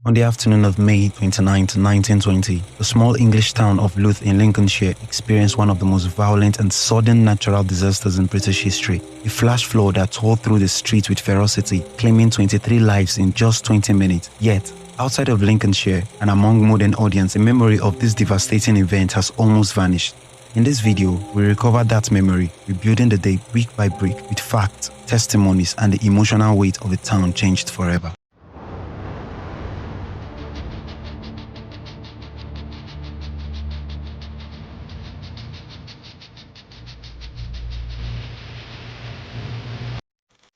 On the afternoon of May 29, 1920, the small English town of Louth in Lincolnshire experienced one of the most violent and sudden natural disasters in British history. A flash flood that tore through the streets with ferocity, claiming 23 lives in just 20 minutes. Yet, outside of Lincolnshire and among modern audience, the memory of this devastating event has almost vanished. In this video, we recover that memory, rebuilding the day brick by brick with facts, testimonies, and the emotional weight of the town changed forever.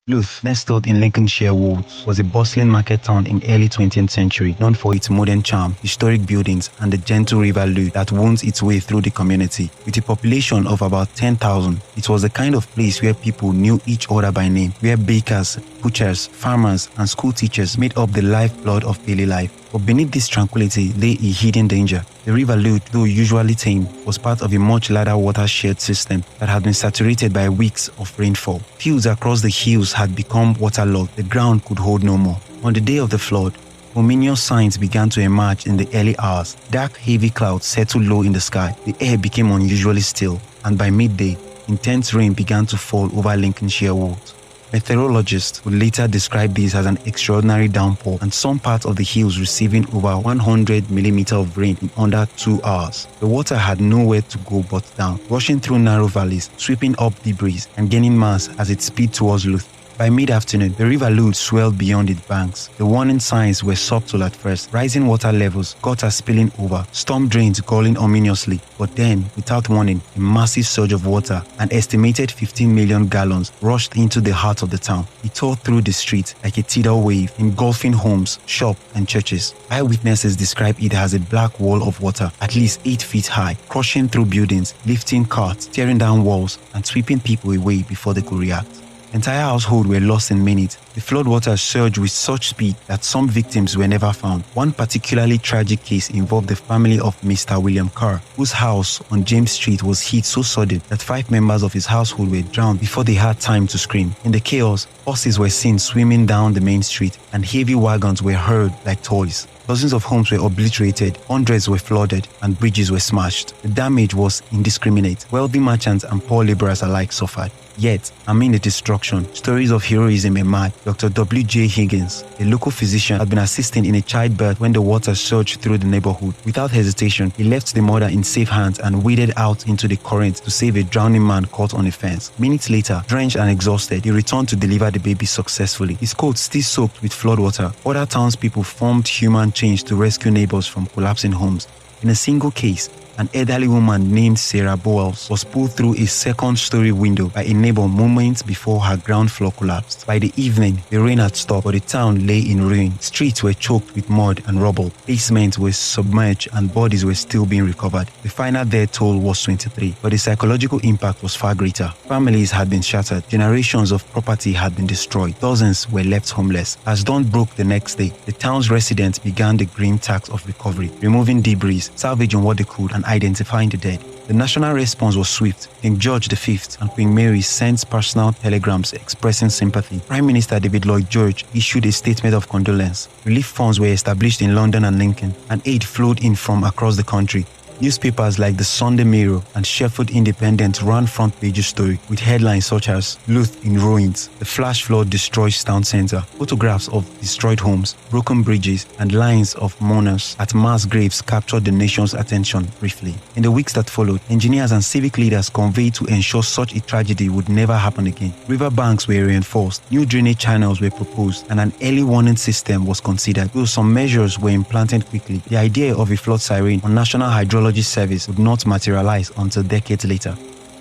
Louth, nestled in Lincolnshire Wolds, was a bustling market town in early 20th century, known for its modern charm, historic buildings, and the gentle river Louth that wounds its way through the community. With a population of about 10,000, it was the kind of place where people knew each other by name, where bakers, butchers, farmers, and school teachers made up the lifeblood of daily life. But beneath this tranquility lay a hidden danger. The river Louth, though usually tame, was part of a much larger watershed system that had been saturated by weeks of rainfall. Fields across the hills had become waterlogged. The ground could hold no more. On the day of the flood, ominous signs began to emerge in the early hours. Dark, heavy clouds settled low in the sky. The air became unusually still, and by midday, intense rain began to fall over Lincolnshire Wolds. Meteorologists would later describe this as an extraordinary downpour, and some parts of the hills receiving over 100 mm of rain in under 2 hours. The water had nowhere to go but down, rushing through narrow valleys, sweeping up debris, and gaining mass as it sped towards Louth. By mid-afternoon, the river Louth swelled beyond its banks. The warning signs were subtle at first: rising water levels, gutters spilling over, storm drains gulling ominously. But then, without warning, a massive surge of water, an estimated 15 million gallons, rushed into the heart of the town. It tore through the streets like a tidal wave, engulfing homes, shops, and churches. Eyewitnesses describe it as a black wall of water, at least 8 feet high, crushing through buildings, lifting carts, tearing down walls, and sweeping people away before they could react. Entire households were lost in minutes. The floodwater surged with such speed that some victims were never found. One particularly tragic case involved the family of Mr. William Carr, whose house on James Street was hit so sudden that 5 members of his household were drowned before they had time to scream. In the chaos, horses were seen swimming down the main street, and heavy wagons were hurled like toys. Dozens of homes were obliterated, hundreds were flooded, and bridges were smashed. The damage was indiscriminate. Wealthy merchants and poor laborers alike suffered. Yet, amid the destruction, stories of heroism emerged. Dr. W.J. Higgins, a local physician, had been assisting in a childbirth when the water surged through the neighborhood. Without hesitation, he left the mother in safe hands and waded out into the current to save a drowning man caught on a fence. Minutes later, drenched and exhausted, he returned to deliver the baby successfully. His coat still soaked with floodwater. Other townspeople formed human chains to rescue neighbors from collapsing homes. In a single case, an elderly woman named Sarah Bowles was pulled through a second-story window by a neighbor moments before her ground floor collapsed. By the evening, the rain had stopped, but the town lay in ruin. Streets were choked with mud and rubble. Basements were submerged and bodies were still being recovered. The final death toll was 23, but the psychological impact was far greater. Families had been shattered. Generations of property had been destroyed. Dozens were left homeless. As dawn broke the next day, the town's residents began the grim task of recovery, removing debris, salvaging what they could, and identifying the dead. The national response was swift. King George V and Queen Mary sent personal telegrams expressing sympathy. Prime Minister David Lloyd George issued a statement of condolence. Relief funds were established in London and Lincoln, and aid flowed in from across the country. Newspapers like the Sunday Mirror and Sheffield Independent ran front-page stories with headlines such as "Louth in ruins, the flash flood destroys town centre." Photographs of destroyed homes, broken bridges, and lines of mourners at mass graves captured the nation's attention briefly. In the weeks that followed, engineers and civic leaders convened to ensure such a tragedy would never happen again. River banks were reinforced, new drainage channels were proposed, and an early warning system was considered. Though some measures were implemented quickly, the idea of a flood siren on National Hydrology Service would not materialize until decades later.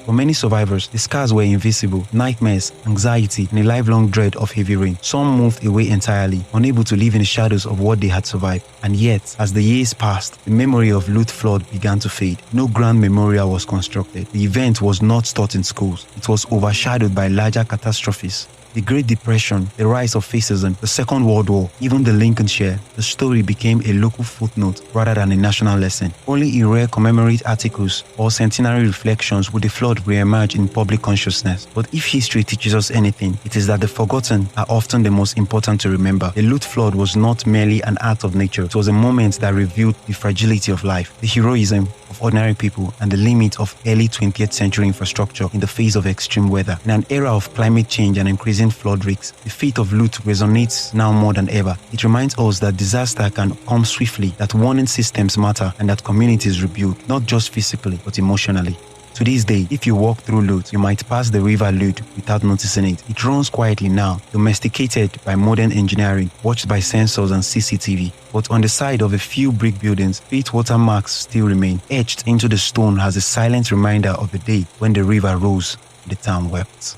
For many survivors, the scars were invisible: nightmares, anxiety, and a lifelong dread of heavy rain. Some moved away entirely, unable to live in the shadows of what they had survived. And yet, as the years passed, the memory of Louth flood began to fade. No grand memorial was constructed. The event was not taught in schools. It was overshadowed by larger catastrophes. The Great Depression, the rise of fascism, the Second World War, even the Lincolnshire, the story became a local footnote rather than a national lesson. Only in rare commemorate articles or centenary reflections would the flood re-emerge in public consciousness. But if history teaches us anything, it is that the forgotten are often the most important to remember. The Louth flood was not merely an act of nature, it was a moment that revealed the fragility of life, the heroism of ordinary people, and the limit of early 20th century infrastructure in the face of extreme weather. In an era of climate change and increasing flood risks, the fate of Louth resonates now more than ever. It reminds us that disaster can come swiftly, that warning systems matter, and that communities rebuild, not just physically, but emotionally. To this day, if you walk through Louth, you might pass the river Louth without noticing it. It runs quietly now, domesticated by modern engineering, watched by sensors and CCTV. But on the side of a few brick buildings, 8 watermarks still remain, etched into the stone as a silent reminder of the day when the river rose, the town wept.